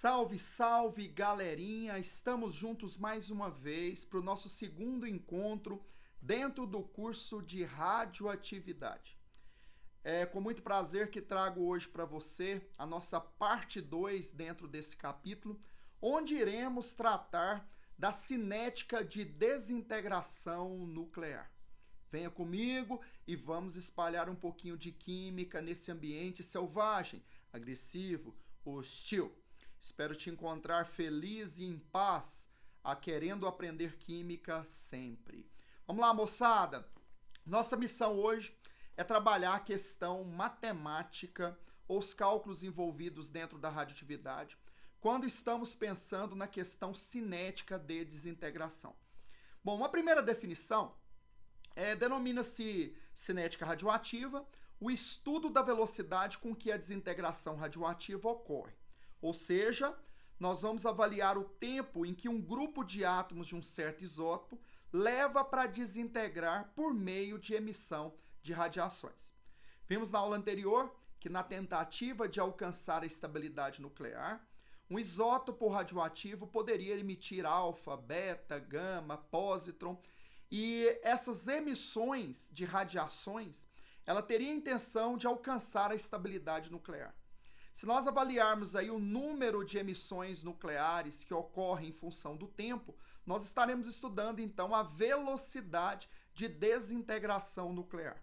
Salve, salve, galerinha! Estamos juntos mais uma vez para o nosso segundo encontro dentro do curso de radioatividade. É com muito prazer que trago hoje para você a nossa parte 2 dentro desse capítulo, onde iremos tratar da cinética de desintegração nuclear. Venha comigo e vamos espalhar um pouquinho de química nesse ambiente selvagem, agressivo, hostil. Espero te encontrar feliz e em paz, querendo aprender química sempre. Vamos lá, moçada! Nossa missão hoje é trabalhar a questão matemática ou os cálculos envolvidos dentro da radioatividade quando estamos pensando na questão cinética de desintegração. Bom, uma primeira definição denomina-se cinética radioativa o estudo da velocidade com que a desintegração radioativa ocorre. Ou seja, nós vamos avaliar o tempo em que um grupo de átomos de um certo isótopo leva para desintegrar por meio de emissão de radiações. Vimos na aula anterior que na tentativa de alcançar a estabilidade nuclear, um isótopo radioativo poderia emitir alfa, beta, gama, pósitron, e essas emissões de radiações, ela teria a intenção de alcançar a estabilidade nuclear. Se nós avaliarmos aí o número de emissões nucleares que ocorrem em função do tempo, nós estaremos estudando então a velocidade de desintegração nuclear.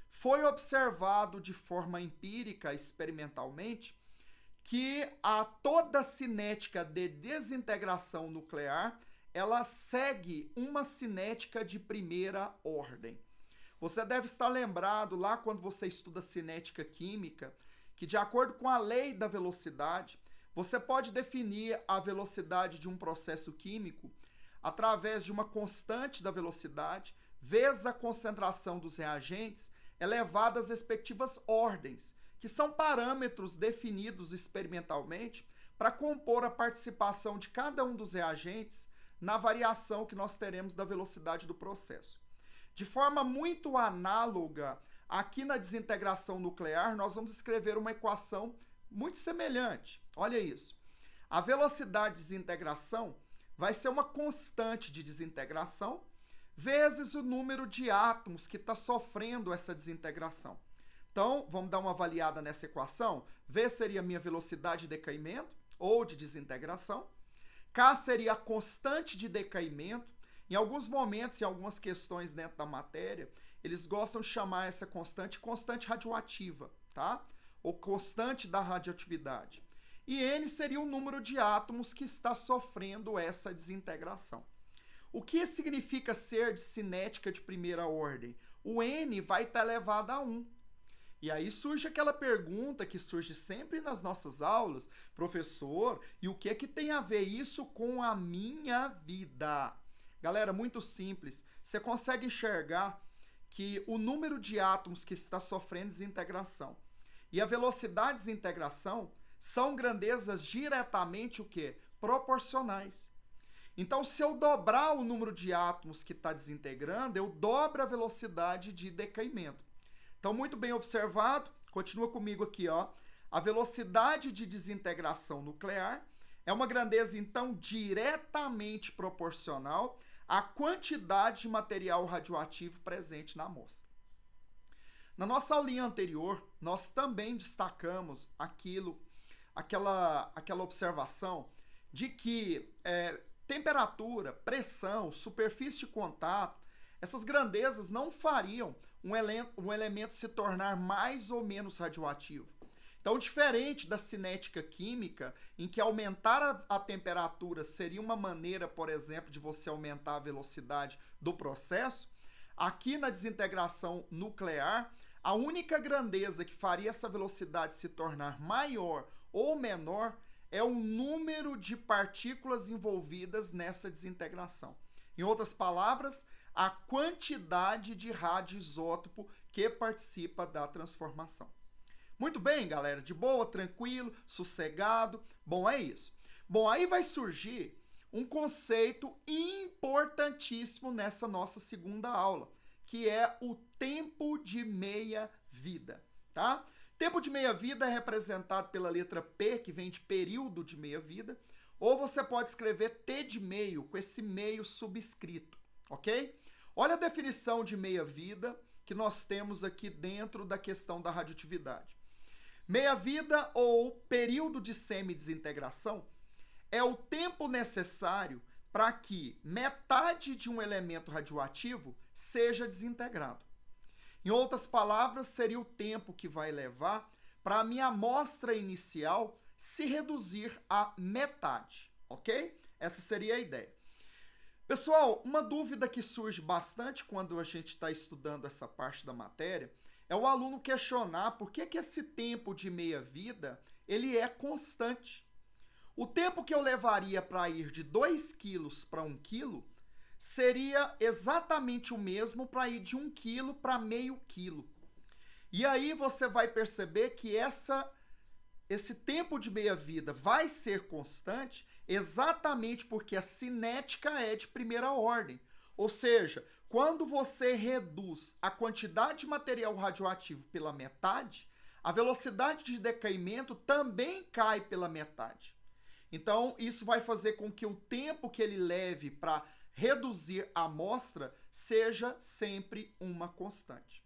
Foi observado de forma empírica, experimentalmente, que toda cinética de desintegração nuclear, ela segue uma cinética de primeira ordem. Você deve estar lembrado lá quando você estuda cinética química, que de acordo com a lei da velocidade, você pode definir a velocidade de um processo químico através de uma constante da velocidade vezes a concentração dos reagentes elevada às respectivas ordens, que são parâmetros definidos experimentalmente para compor a participação de cada um dos reagentes na variação que nós teremos da velocidade do processo. De forma muito análoga, aqui na desintegração nuclear, nós vamos escrever uma equação muito semelhante. Olha isso. A velocidade de desintegração vai ser uma constante de desintegração vezes o número de átomos que está sofrendo essa desintegração. Então, vamos dar uma avaliada nessa equação. V seria a minha velocidade de decaimento ou de desintegração. K seria a constante de decaimento. Em alguns momentos, em algumas questões dentro da matéria, eles gostam de chamar essa constante radioativa, tá? Ou constante da radioatividade. E N seria o número de átomos que está sofrendo essa desintegração. O que significa ser de cinética de primeira ordem? O N vai estar elevado a 1. E aí surge aquela pergunta que surge sempre nas nossas aulas, professor, e o que é que tem a ver isso com a minha vida? Galera, muito simples. Você consegue enxergar que o número de átomos que está sofrendo desintegração e a velocidade de desintegração são grandezas diretamente o quê? Proporcionais. Então, se eu dobrar o número de átomos que está desintegrando, eu dobro a velocidade de decaimento. Então, muito bem observado, continua comigo aqui, ó. A velocidade de desintegração nuclear é uma grandeza, então, diretamente proporcional à quantidade de material radioativo presente na amostra. Na nossa aulinha anterior, nós também destacamos aquela observação de que temperatura, pressão, superfície de contato, essas grandezas não fariam um elemento se tornar mais ou menos radioativo. Então, diferente da cinética química, em que aumentar a temperatura seria uma maneira, por exemplo, de você aumentar a velocidade do processo, aqui na desintegração nuclear, a única grandeza que faria essa velocidade se tornar maior ou menor é o número de partículas envolvidas nessa desintegração. Em outras palavras, a quantidade de radioisótopo que participa da transformação. Muito bem, galera, de boa, tranquilo, sossegado. Bom, é isso. Bom, aí vai surgir um conceito importantíssimo nessa nossa segunda aula, que é o tempo de meia-vida, tá? Tempo de meia-vida é representado pela letra P, que vem de período de meia-vida, ou você pode escrever T de meio, com esse meio subscrito, ok? Olha a definição de meia-vida que nós temos aqui dentro da questão da radioatividade. Meia-vida ou período de semidesintegração é o tempo necessário para que metade de um elemento radioativo seja desintegrado. Em outras palavras, seria o tempo que vai levar para a minha amostra inicial se reduzir a metade, ok? Essa seria a ideia. Pessoal, uma dúvida que surge bastante quando a gente está estudando essa parte da matéria é o aluno questionar por que esse tempo de meia-vida ele é constante. O tempo que eu levaria para ir de 2 quilos para 1 quilo seria exatamente o mesmo para ir de 1 quilo para meio quilo. E aí você vai perceber que esse tempo de meia-vida vai ser constante exatamente porque a cinética é de primeira ordem. Ou seja, quando você reduz a quantidade de material radioativo pela metade, a velocidade de decaimento também cai pela metade. Então, isso vai fazer com que o tempo que ele leve para reduzir a amostra seja sempre uma constante.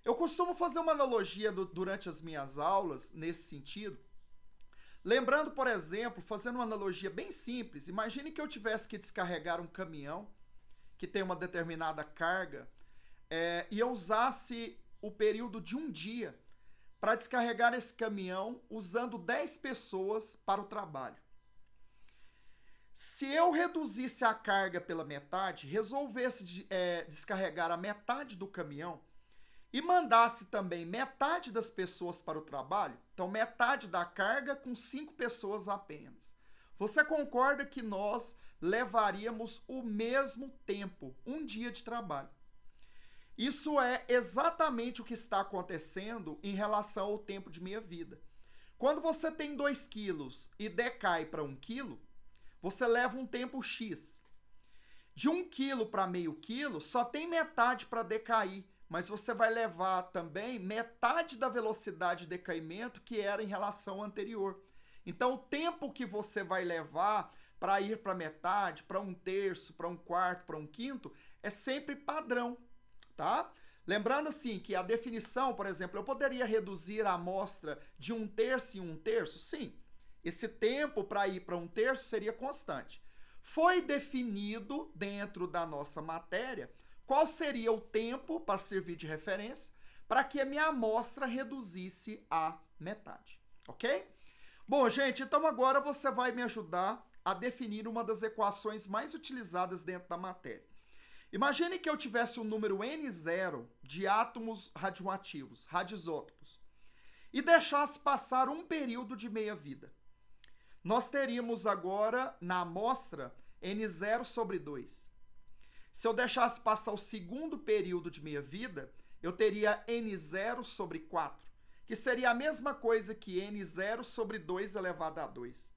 Eu costumo fazer uma analogia durante as minhas aulas nesse sentido. Lembrando, por exemplo, fazendo uma analogia bem simples, imagine que eu tivesse que descarregar um caminhão que tem uma determinada carga e eu usasse o período de um dia para descarregar esse caminhão usando 10 pessoas para o trabalho. Se eu reduzisse a carga pela metade, resolvesse descarregar a metade do caminhão e mandasse também metade das pessoas para o trabalho, então metade da carga com 5 pessoas apenas, você concorda que nós levaríamos o mesmo tempo, um dia de trabalho? Isso é exatamente o que está acontecendo em relação ao tempo de meia-vida. Quando você tem 2 quilos e decai para 1 quilo, você leva um tempo X. De 1 quilo para meio quilo, só tem metade para decair, mas você vai levar também metade da velocidade de decaimento que era em relação ao anterior. Então, o tempo que você vai levar para ir para metade, para 1/3, para 1/4, para 1/5, é sempre padrão, tá? Lembrando assim que a definição, por exemplo, eu poderia reduzir a amostra de 1/3 em 1/3? Sim. Esse tempo para ir para 1/3 seria constante. Foi definido dentro da nossa matéria qual seria o tempo para servir de referência para que a minha amostra reduzisse a metade, ok? Bom, gente, então agora você vai me ajudar a definir uma das equações mais utilizadas dentro da matéria. Imagine que eu tivesse um número N0 de átomos radioativos, radioisótopos, e deixasse passar um período de meia-vida. Nós teríamos agora, na amostra, N0 sobre 2. Se eu deixasse passar o segundo período de meia-vida, eu teria N0 sobre 4, que seria a mesma coisa que N0 sobre 2 elevado a 2.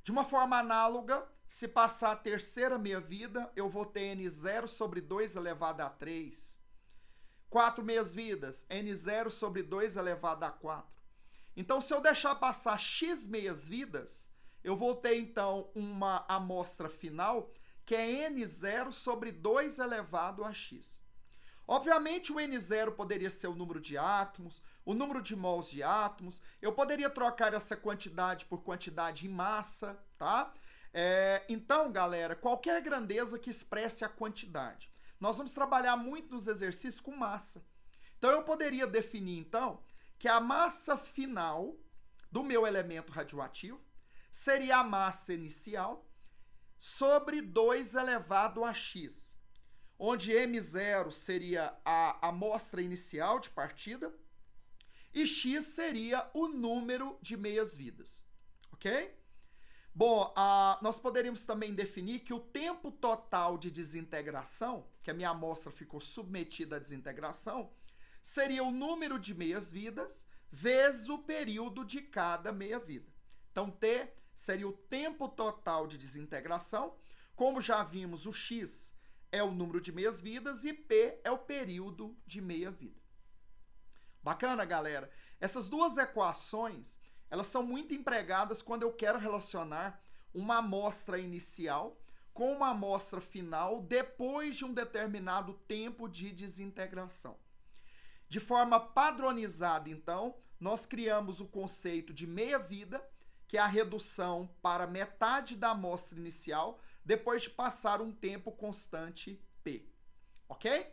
De uma forma análoga, se passar a terceira meia-vida, eu vou ter N0 sobre 2 elevado a 3. 4 meias-vidas, N0 sobre 2 elevado a 4. Então, se eu deixar passar X meias-vidas, eu vou ter, então, uma amostra final que é N0 sobre 2 elevado a X. Obviamente, o N0 poderia ser o número de átomos, o número de mols de átomos. Eu poderia trocar essa quantidade por quantidade em massa, tá? Então, galera, qualquer grandeza que expresse a quantidade. Nós vamos trabalhar muito nos exercícios com massa. Então, eu poderia definir, então, que a massa final do meu elemento radioativo seria a massa inicial sobre 2 elevado a x, onde M0 seria a amostra inicial de partida e x seria o número de meias-vidas, ok? Bom, nós poderíamos também definir que o tempo total de desintegração, que a minha amostra ficou submetida à desintegração, seria o número de meias-vidas vezes o período de cada meia-vida. Então, T seria o tempo total de desintegração. Como já vimos, o X é o número de meias-vidas e P é o período de meia-vida. Bacana, galera? Essas duas equações, elas são muito empregadas quando eu quero relacionar uma amostra inicial com uma amostra final depois de um determinado tempo de desintegração. De forma padronizada, então, nós criamos o conceito de meia-vida, que é a redução para metade da amostra inicial depois de passar um tempo constante P. Ok?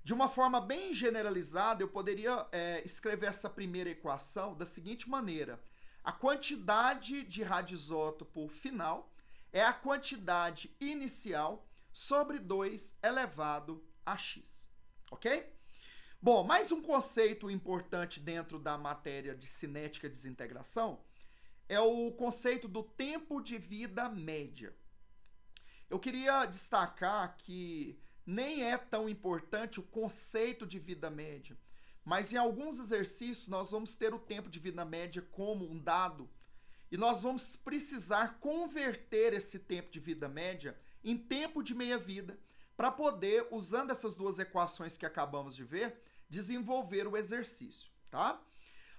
De uma forma bem generalizada, eu poderia escrever essa primeira equação da seguinte maneira. A quantidade de radioisótopo final é a quantidade inicial sobre 2 elevado a x. Ok? Bom, mais um conceito importante dentro da matéria de cinética e desintegração é o conceito do tempo de vida média. Eu queria destacar que nem é tão importante o conceito de vida média, mas em alguns exercícios nós vamos ter o tempo de vida média como um dado e nós vamos precisar converter esse tempo de vida média em tempo de meia-vida para poder, usando essas duas equações que acabamos de ver, desenvolver o exercício, tá?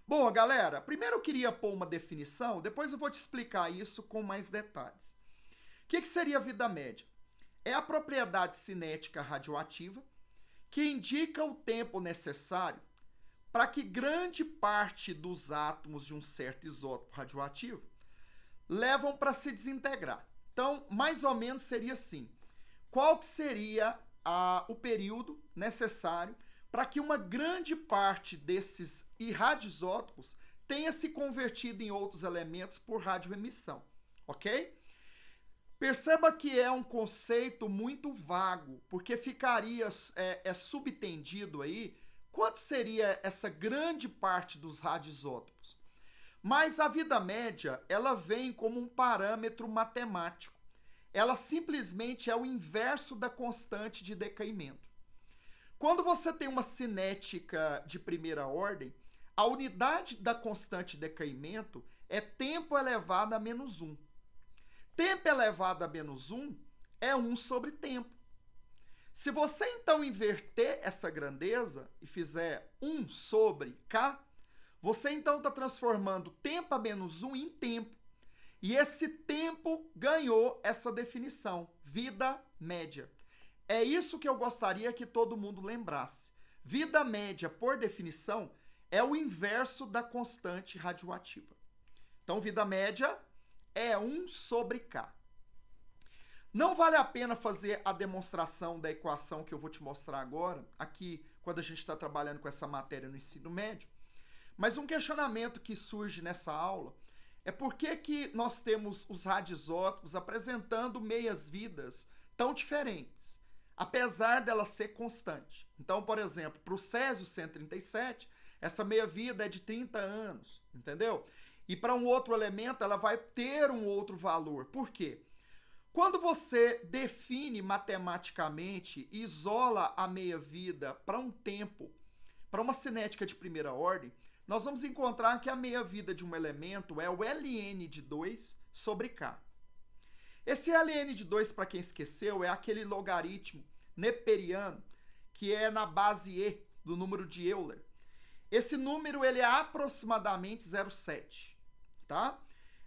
Bom, galera, primeiro eu queria pôr uma definição, depois eu vou te explicar isso com mais detalhes. O que seria a vida média? É a propriedade cinética radioativa que indica o tempo necessário para que grande parte dos átomos de um certo isótopo radioativo levam para se desintegrar. Então, mais ou menos seria assim. Qual que seria o período necessário para que uma grande parte desses radioisótopos tenha se convertido em outros elementos por radioemissão, ok? Perceba que é um conceito muito vago, porque ficaria subtendido aí quanto seria essa grande parte dos radioisótopos. Mas a vida média, ela vem como um parâmetro matemático. Ela simplesmente é o inverso da constante de decaimento. Quando você tem uma cinética de primeira ordem, a unidade da constante de decaimento é tempo elevado a menos 1. Tempo elevado a menos 1 é 1 sobre tempo. Se você então inverter essa grandeza e fizer 1 sobre K, você então está transformando tempo a menos 1 em tempo. E esse tempo ganhou essa definição, vida média. É isso que eu gostaria que todo mundo lembrasse. Vida média, por definição, é o inverso da constante radioativa. Então, vida média é 1 sobre K. Não vale a pena fazer a demonstração da equação que eu vou te mostrar agora, aqui, quando a gente está trabalhando com essa matéria no ensino médio, mas um questionamento que surge nessa aula é por que nós temos os radioisótopos apresentando meias-vidas tão diferentes, apesar dela ser constante. Então, por exemplo, para o Césio-137, essa meia-vida é de 30 anos, entendeu? E para um outro elemento, ela vai ter um outro valor. Por quê? Quando você define matematicamente, isola a meia-vida para um tempo, para uma cinética de primeira ordem, nós vamos encontrar que a meia-vida de um elemento é o ln de 2 sobre K. Esse ln de 2, para quem esqueceu, é aquele logaritmo neperiano que é na base E do número de Euler. Esse número ele é aproximadamente 0,7. Tá?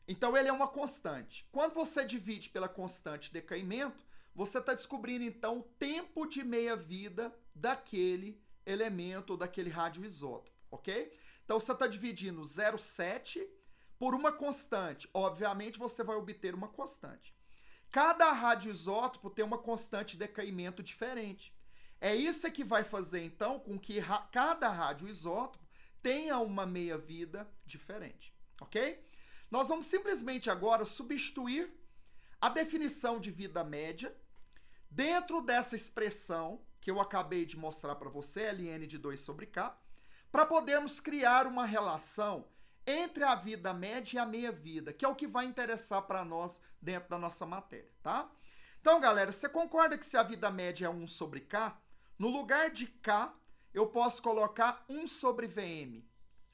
Então, ele é uma constante. Quando você divide pela constante de decaimento, você está descobrindo, então, o tempo de meia-vida daquele elemento ou daquele radioisótopo, ok? Então, você está dividindo 0,7 por uma constante. Obviamente, você vai obter uma constante. Cada radioisótopo tem uma constante de decaimento diferente. É isso que vai fazer, então, com que cada radioisótopo tenha uma meia-vida diferente, ok? Nós vamos simplesmente agora substituir a definição de vida média dentro dessa expressão que eu acabei de mostrar para você, ln de 2 sobre K, para podermos criar uma relação entre a vida média e a meia-vida, que é o que vai interessar para nós dentro da nossa matéria, tá? Então, galera, você concorda que se a vida média é 1 sobre K, no lugar de K, eu posso colocar 1 sobre Vm,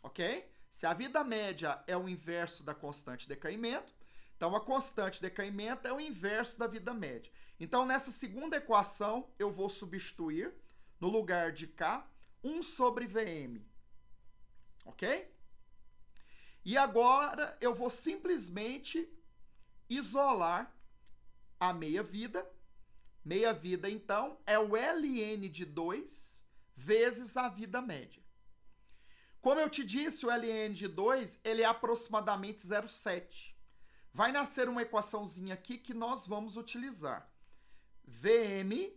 ok? Se a vida média é o inverso da constante de decaimento, então a constante de decaimento é o inverso da vida média. Então, nessa segunda equação, eu vou substituir, no lugar de K, 1 sobre Vm. ok? E agora eu vou simplesmente isolar a meia-vida. Meia-vida, então, é o ln de 2 vezes a vida média. Como eu te disse, o ln de 2 ele é aproximadamente 0,7. Vai nascer uma equaçãozinha aqui que nós vamos utilizar. Vm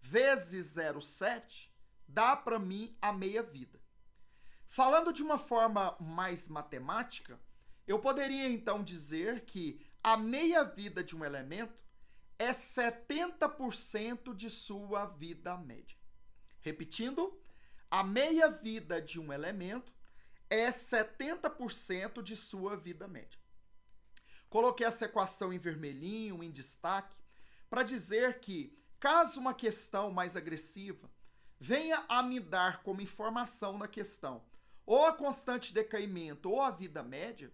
vezes 0,7 dá para mim a meia-vida. Falando de uma forma mais matemática, eu poderia então dizer que a meia-vida de um elemento é 70% de sua vida média. Repetindo, a meia-vida de um elemento é 70% de sua vida média. Coloquei essa equação em vermelhinho, em destaque, para dizer que, caso uma questão mais agressiva venha a me dar como informação na questão ou a constante de decaimento ou a vida média,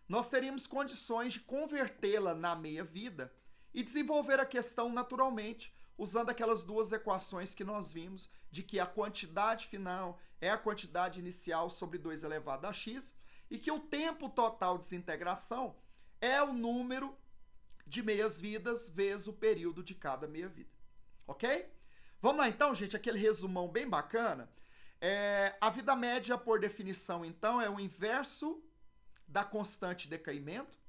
nós teríamos condições de convertê-la na meia-vida e desenvolver a questão naturalmente, usando aquelas duas equações que nós vimos, de que a quantidade final é a quantidade inicial sobre 2 elevado a x, e que o tempo total de desintegração é o número de meias-vidas vezes o período de cada meia-vida. Ok? Vamos lá então, gente, aquele resumão bem bacana. A vida média, por definição, então, é o inverso da constante de decaimento.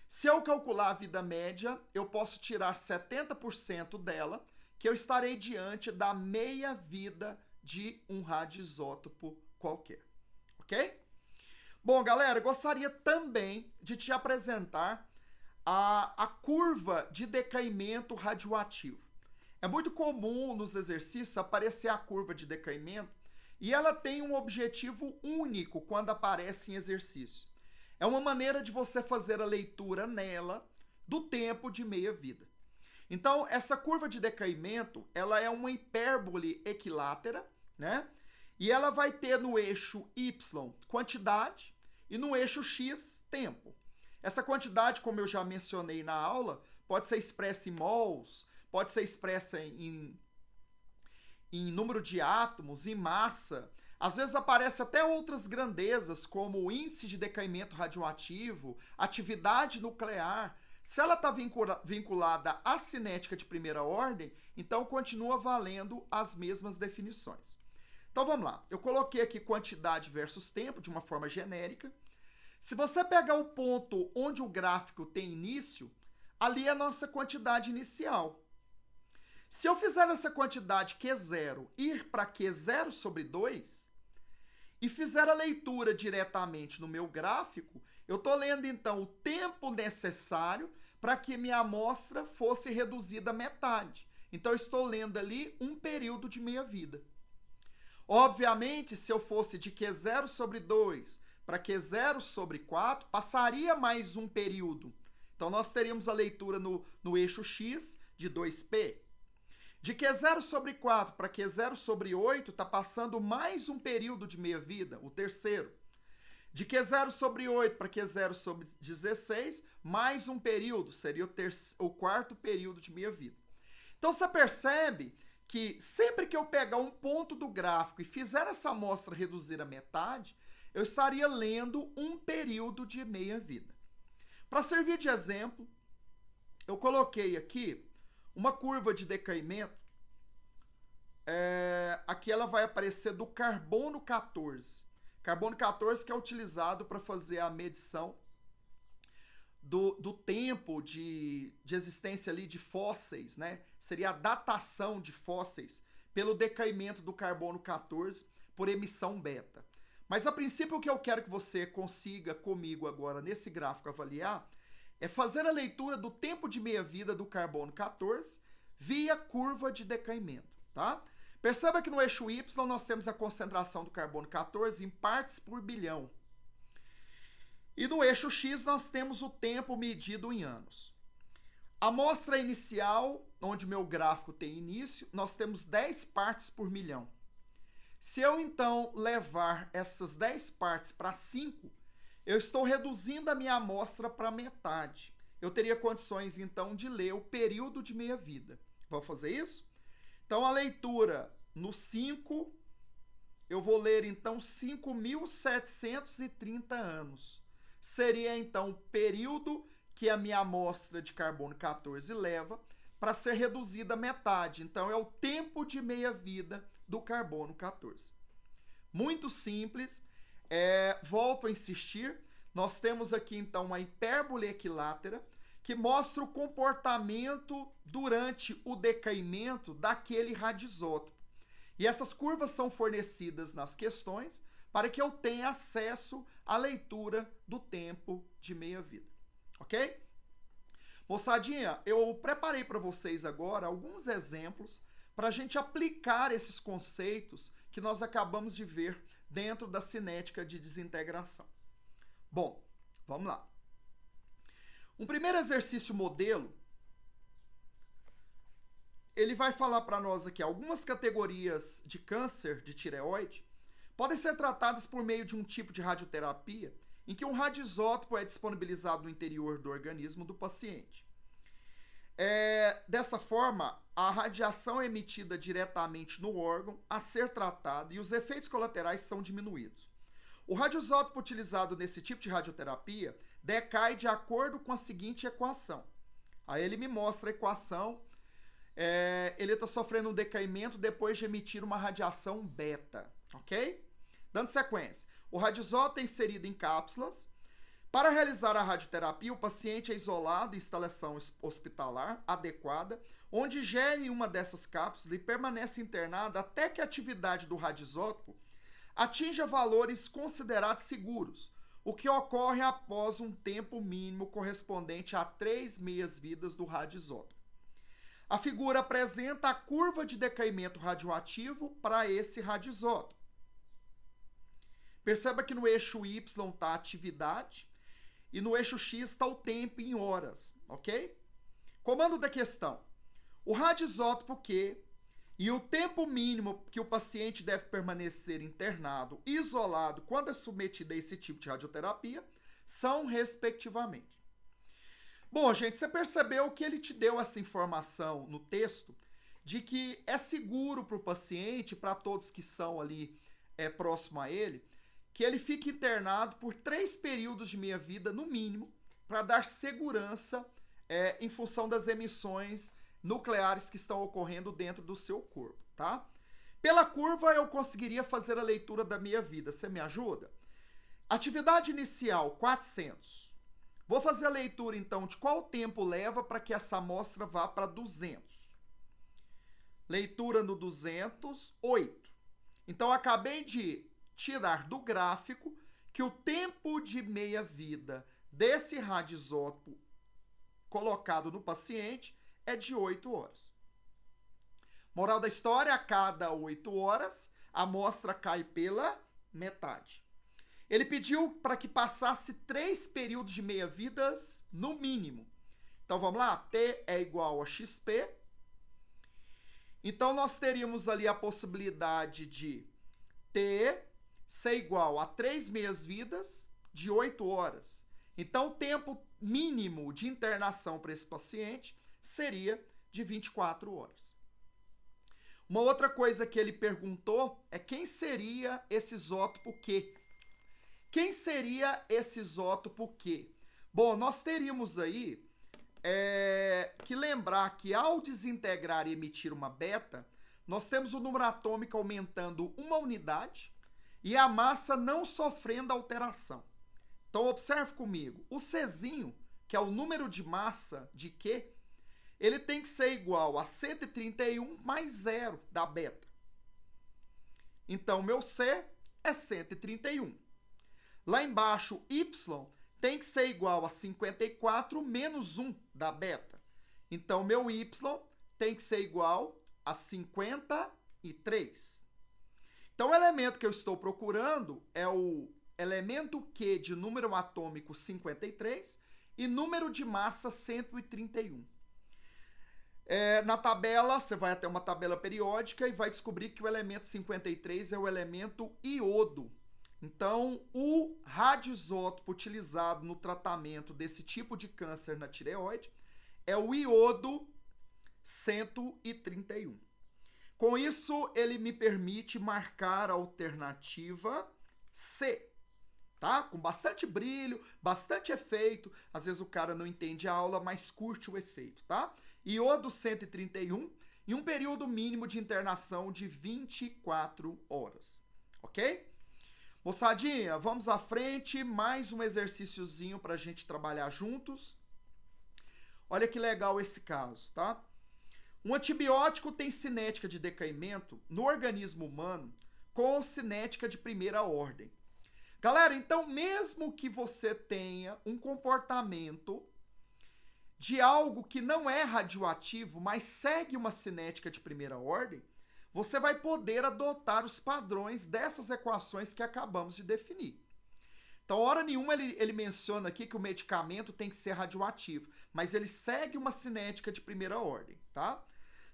Se eu calcular a vida média, eu posso tirar 70% dela, que eu estarei diante da meia-vida de um radioisótopo qualquer. Ok? Bom, galera, gostaria também de te apresentar a curva de decaimento radioativo. É muito comum nos exercícios aparecer a curva de decaimento e ela tem um objetivo único quando aparece em exercício. É uma maneira de você fazer a leitura nela do tempo de meia-vida. Então, essa curva de decaimento, ela é uma hipérbole equilátera, né? E ela vai ter no eixo Y quantidade e no eixo X tempo. Essa quantidade, como eu já mencionei na aula, pode ser expressa em mols, pode ser expressa em número de átomos, em massa. Às vezes aparece até outras grandezas, como o índice de decaimento radioativo, atividade nuclear. Se ela está vinculada à cinética de primeira ordem, então continua valendo as mesmas definições. Então vamos lá. Eu coloquei aqui quantidade versus tempo de uma forma genérica. Se você pegar o ponto onde o gráfico tem início, ali é a nossa quantidade inicial. Se eu fizer essa quantidade Q0 ir para Q0 sobre 2 e fizer a leitura diretamente no meu gráfico, eu estou lendo então o tempo necessário para que minha amostra fosse reduzida à metade. Então eu estou lendo ali um período de meia-vida. Obviamente, se eu fosse de Q0 sobre 2 para Q0 sobre 4, passaria mais um período. Então nós teríamos a leitura no eixo X de 2P. De Q0 sobre 4 para Q0 sobre 8, está passando mais um período de meia-vida, o terceiro. De Q0 sobre 8 para Q0 sobre 16, mais um período, seria o quarto período de meia-vida. Então você percebe que sempre que eu pegar um ponto do gráfico e fizer essa amostra reduzir a metade, eu estaria lendo um período de meia-vida. Para servir de exemplo, eu coloquei aqui uma curva de decaimento. Aqui ela vai aparecer do carbono 14. Carbono 14 que é utilizado para fazer a medição do tempo de existência ali de fósseis, né? Seria a datação de fósseis pelo decaimento do carbono 14 por emissão beta. Mas a princípio o que eu quero que você consiga comigo agora nesse gráfico avaliar é fazer a leitura do tempo de meia-vida do carbono 14 via curva de decaimento, tá? Perceba que no eixo Y nós temos a concentração do carbono 14 em partes por bilhão. E no eixo X nós temos o tempo medido em anos. A amostra inicial, onde o meu gráfico tem início, nós temos 10 partes por milhão. Se eu então levar essas 10 partes para 5, eu estou reduzindo a minha amostra para metade. Eu teria condições então de ler o período de meia-vida. Vamos fazer isso? Então a leitura no 5 eu vou ler então 5.730 anos. Seria então o período que a minha amostra de carbono 14 leva para ser reduzida à metade. Então é o tempo de meia-vida do carbono 14. Muito simples. Volto a insistir, nós temos aqui então uma hipérbole equilátera que mostra o comportamento durante o decaimento daquele radisótopo. E essas curvas são fornecidas nas questões para que eu tenha acesso à leitura do tempo de meia-vida. Ok? Moçadinha, eu preparei para vocês agora alguns exemplos para a gente aplicar esses conceitos que nós acabamos de ver dentro da cinética de desintegração. Bom, vamos lá. Um primeiro exercício modelo, ele vai falar para nós aqui algumas categorias de câncer de tireoide podem ser tratadas por meio de um tipo de radioterapia em que um radioisótopo é disponibilizado no interior do organismo do paciente. Dessa forma, a radiação é emitida diretamente no órgão a ser tratado e os efeitos colaterais são diminuídos. O radioisótopo utilizado nesse tipo de radioterapia decai de acordo com a seguinte equação. Aí ele me mostra a equação. Ele está sofrendo um decaimento depois de emitir uma radiação beta, ok? Dando sequência, o radioisótopo é inserido em cápsulas. Para realizar a radioterapia, o paciente é isolado em instalação hospitalar adequada, onde gere uma dessas cápsulas e permanece internado até que a atividade do radioisótopo atinja valores considerados seguros, o que ocorre após um tempo mínimo correspondente a 3 meias-vidas do radioisótopo. A figura apresenta a curva de decaimento radioativo para esse radioisótopo. Perceba que no eixo Y está a atividade e no eixo X está o tempo em horas, ok? Comando da questão. O radioisótopo Q e o tempo mínimo que o paciente deve permanecer internado, isolado, quando é submetido a esse tipo de radioterapia, são respectivamente. Bom, gente, você percebeu que ele te deu essa informação no texto de que é seguro para o paciente, para todos que são ali próximo a ele, que ele fique internado por 3 períodos de meia-vida, no mínimo, para dar segurança em função das emissões nucleares que estão ocorrendo dentro do seu corpo, tá? Pela curva, eu conseguiria fazer a leitura da meia-vida. Você me ajuda? Atividade inicial, 400. Vou fazer a leitura, então, de qual tempo leva para que essa amostra vá para 200. Leitura no 200, 8. Então, acabei de tirar do gráfico que o tempo de meia-vida desse radioisótopo colocado no paciente é de 8 horas. Moral da história, a cada 8 horas, a amostra cai pela metade. Ele pediu para que passasse 3 períodos de meia-vidas no mínimo. Então, vamos lá? T é igual a XP. Então, nós teríamos ali a possibilidade de T ser igual a 3 meias-vidas de 8 horas. Então, o tempo mínimo de internação para esse paciente seria de 24 horas. Uma outra coisa que ele perguntou é quem seria esse isótopo Q. Quem seria esse isótopo Q? Bom, nós teríamos aí que lembrar que ao desintegrar e emitir uma beta, nós temos o número atômico aumentando 1 unidade e a massa não sofrendo alteração. Então, observe comigo. O Czinho, que é o número de massa de Q, ele tem que ser igual a 131 mais 0 da beta. Então, meu C é 131. Lá embaixo, Y tem que ser igual a 54 menos 1 da beta. Então, meu Y tem que ser igual a 53. Então, o elemento que eu estou procurando é o elemento Q de número atômico 53 e número de massa 131. Na tabela, você vai até uma tabela periódica e vai descobrir que o elemento 53 é o elemento iodo. Então, o radioisótopo utilizado no tratamento desse tipo de câncer na tireoide é o iodo 131. Com isso, ele me permite marcar a alternativa C, tá? Com bastante brilho, bastante efeito. Às vezes o cara não entende a aula, mas curte o efeito, tá? Iodo 131 e um período mínimo de internação de 24 horas, ok? Moçadinha, vamos à frente, mais um exercíciozinho para a gente trabalhar juntos. Olha que legal esse caso, tá? Um antibiótico tem cinética de decaimento no organismo humano com cinética de primeira ordem. Galera, então mesmo que você tenha um comportamento de algo que não é radioativo, mas segue uma cinética de primeira ordem, você vai poder adotar os padrões dessas equações que acabamos de definir. Então, hora nenhuma ele menciona aqui que o medicamento tem que ser radioativo, mas ele segue uma cinética de primeira ordem, tá?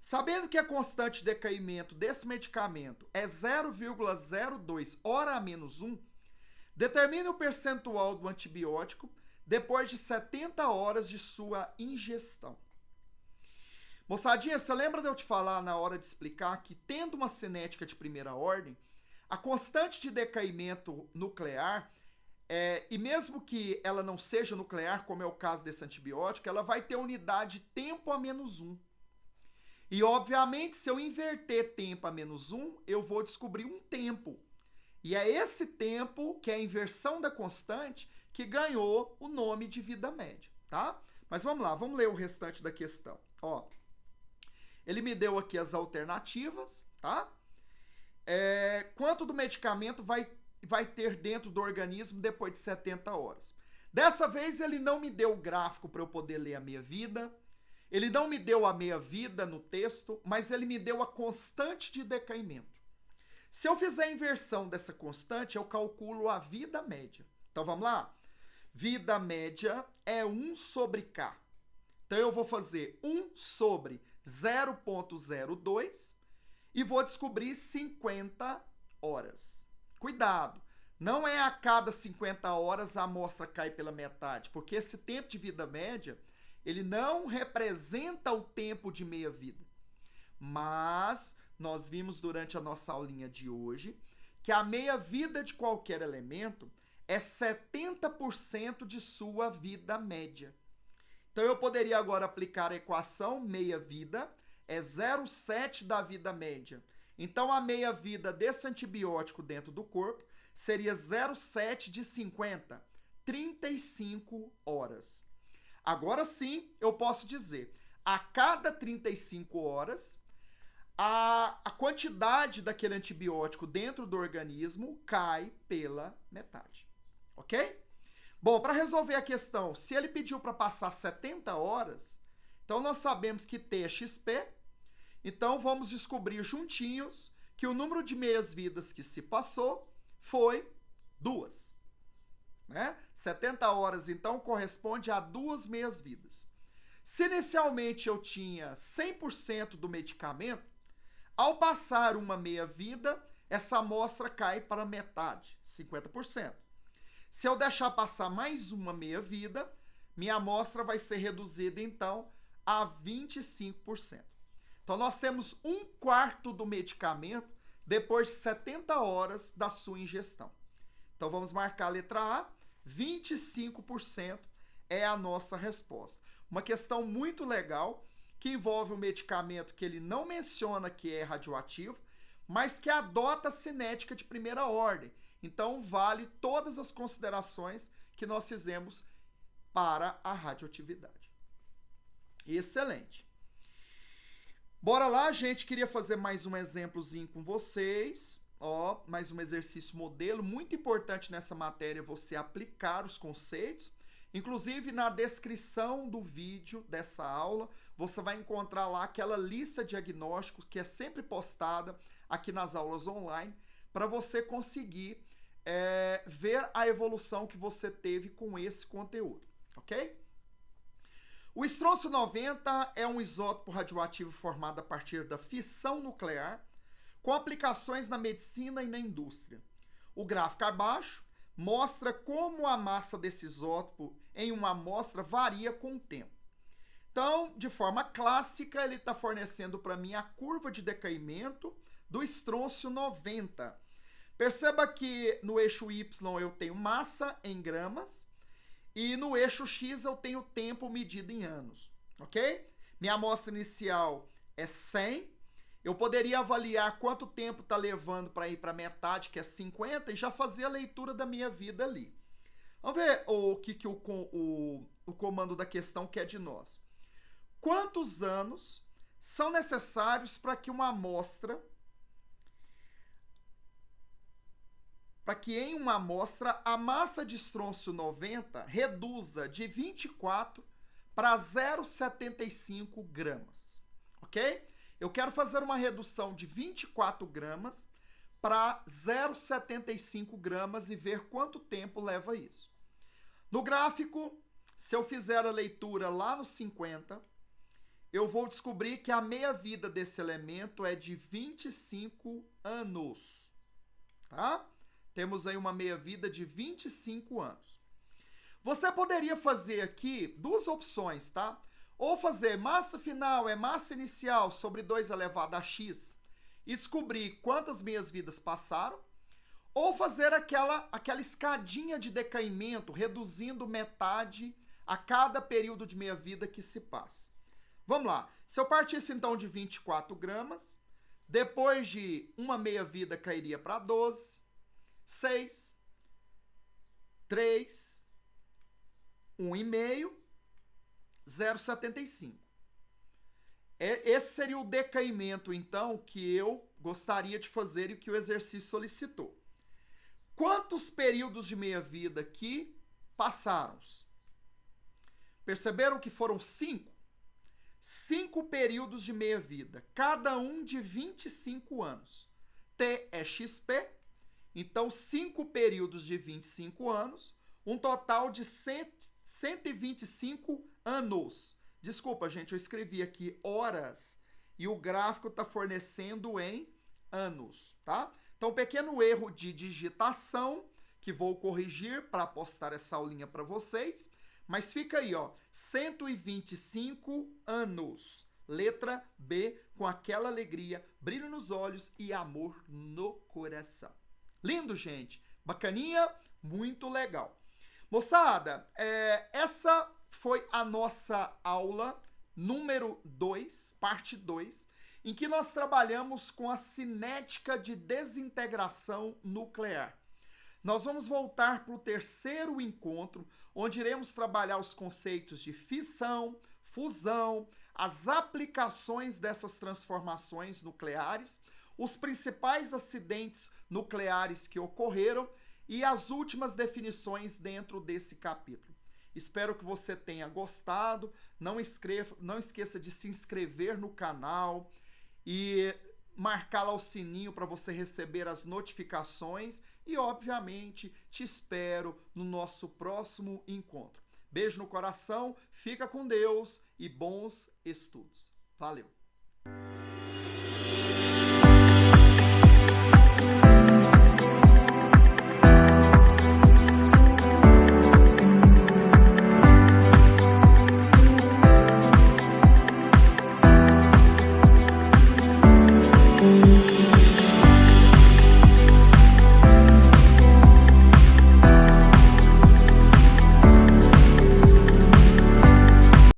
Sabendo que a constante de decaimento desse medicamento é 0,02 hora a menos 1, determine o percentual do antibiótico depois de 70 horas de sua ingestão. Moçadinha, você lembra de eu te falar na hora de explicar que, tendo uma cinética de primeira ordem, a constante de decaimento nuclear, e mesmo que ela não seja nuclear, como é o caso desse antibiótico, ela vai ter unidade tempo a menos 1. E, obviamente, se eu inverter tempo a menos 1, eu vou descobrir um tempo. E é esse tempo, que é a inversão da constante, que ganhou o nome de vida média, tá? Mas vamos lá, vamos ler o restante da questão. Ó, ele me deu aqui as alternativas, tá? Quanto do medicamento vai ter dentro do organismo depois de 70 horas? Dessa vez ele não me deu o gráfico para eu poder ler a meia-vida, ele não me deu a meia-vida no texto, mas ele me deu a constante de decaimento. Se eu fizer a inversão dessa constante, eu calculo a vida média. Então vamos lá? Vida média é 1 sobre K. Então eu vou fazer 1 sobre 0,02 e vou descobrir 50 horas. Cuidado, não é a cada 50 horas a amostra cai pela metade, porque esse tempo de vida média, ele não representa o tempo de meia-vida. Mas nós vimos durante a nossa aulinha de hoje que a meia-vida de qualquer elemento é 70% de sua vida média. Então eu poderia agora aplicar a equação meia-vida é 0,7 da vida média. Então a meia-vida desse antibiótico dentro do corpo seria 0,7 de 50, 35 horas. Agora sim, eu posso dizer, a cada 35 horas, a quantidade daquele antibiótico dentro do organismo cai pela metade. Ok? Bom, para resolver a questão, se ele pediu para passar 70 horas, então nós sabemos que T é XP, então vamos descobrir juntinhos que o número de meias-vidas que se passou foi 2. Né? 70 horas, então, corresponde a 2 meias-vidas. Se inicialmente eu tinha 100% do medicamento, ao passar uma meia-vida, essa amostra cai para metade, 50%. Se eu deixar passar mais uma meia-vida, minha amostra vai ser reduzida, então, a 25%. Então, nós temos 1/4 do medicamento depois de 70 horas da sua ingestão. Então, vamos marcar a letra A, 25% é a nossa resposta. Uma questão muito legal, que envolve um medicamento que ele não menciona que é radioativo, mas que adota a cinética de primeira ordem. Então, vale todas as considerações que nós fizemos para a radioatividade. Excelente. Bora lá, gente. Queria fazer mais um exemplozinho com vocês. Ó, mais um exercício modelo. Muito importante nessa matéria você aplicar os conceitos. Inclusive, na descrição do vídeo dessa aula, você vai encontrar lá aquela lista de diagnósticos que é sempre postada aqui nas aulas online, para você conseguir ver a evolução que você teve com esse conteúdo, ok? O estrôncio 90 é um isótopo radioativo formado a partir da fissão nuclear, com aplicações na medicina e na indústria. O gráfico abaixo mostra como a massa desse isótopo em uma amostra varia com o tempo. Então, de forma clássica, ele está fornecendo para mim a curva de decaimento do estrôncio 90. Perceba que no eixo Y eu tenho massa em gramas e no eixo X eu tenho tempo medido em anos, ok? Minha amostra inicial é 100. Eu poderia avaliar quanto tempo está levando para ir para metade, que é 50, e já fazer a leitura da minha vida ali. Vamos ver o que o comando da questão quer de nós. Quantos anos são necessários para que uma amostra, para que em uma amostra a massa de estrôncio 90 reduza de 24 para 0,75 gramas, ok? Eu quero fazer uma redução de 24 gramas para 0,75 gramas e ver quanto tempo leva isso. No gráfico, se eu fizer a leitura lá no 50, eu vou descobrir que a meia-vida desse elemento é de 25 anos, tá? Temos aí uma meia-vida de 25 anos. Você poderia fazer aqui duas opções, tá? Ou fazer massa final é massa inicial sobre 2 elevado a x e descobrir quantas meias-vidas passaram, ou fazer aquela escadinha de decaimento, reduzindo metade a cada período de meia-vida que se passa. Vamos lá. Se eu partisse então de 24 gramas, depois de uma meia-vida cairia para 12, 6, 3, 1,5, 0,75. Esse seria o decaimento, então, que eu gostaria de fazer e que o exercício solicitou. Quantos períodos de meia-vida aqui passaram? Perceberam que foram 5? 5 períodos de meia-vida, cada um de 25 anos. T é XP, então 5 períodos de 25 anos, um total de 125 anos. Desculpa, gente, eu escrevi aqui horas e o gráfico está fornecendo em anos, tá? Então, pequeno erro de digitação que vou corrigir para postar essa aulinha para vocês. Mas fica aí, ó, 125 anos. Letra B, com aquela alegria, brilho nos olhos e amor no coração. Lindo, gente. Bacaninha, muito legal. Moçada, essa foi a nossa aula número 2, parte 2, em que nós trabalhamos com a cinética de desintegração nuclear. Nós vamos voltar para o terceiro encontro, onde iremos trabalhar os conceitos de fissão, fusão, as aplicações dessas transformações nucleares, os principais acidentes nucleares que ocorreram e as últimas definições dentro desse capítulo. Espero que você tenha gostado. Não esqueça de se inscrever no canal e marcar lá o sininho para você receber as notificações e, obviamente, te espero no nosso próximo encontro. Beijo no coração, fica com Deus e bons estudos. Valeu!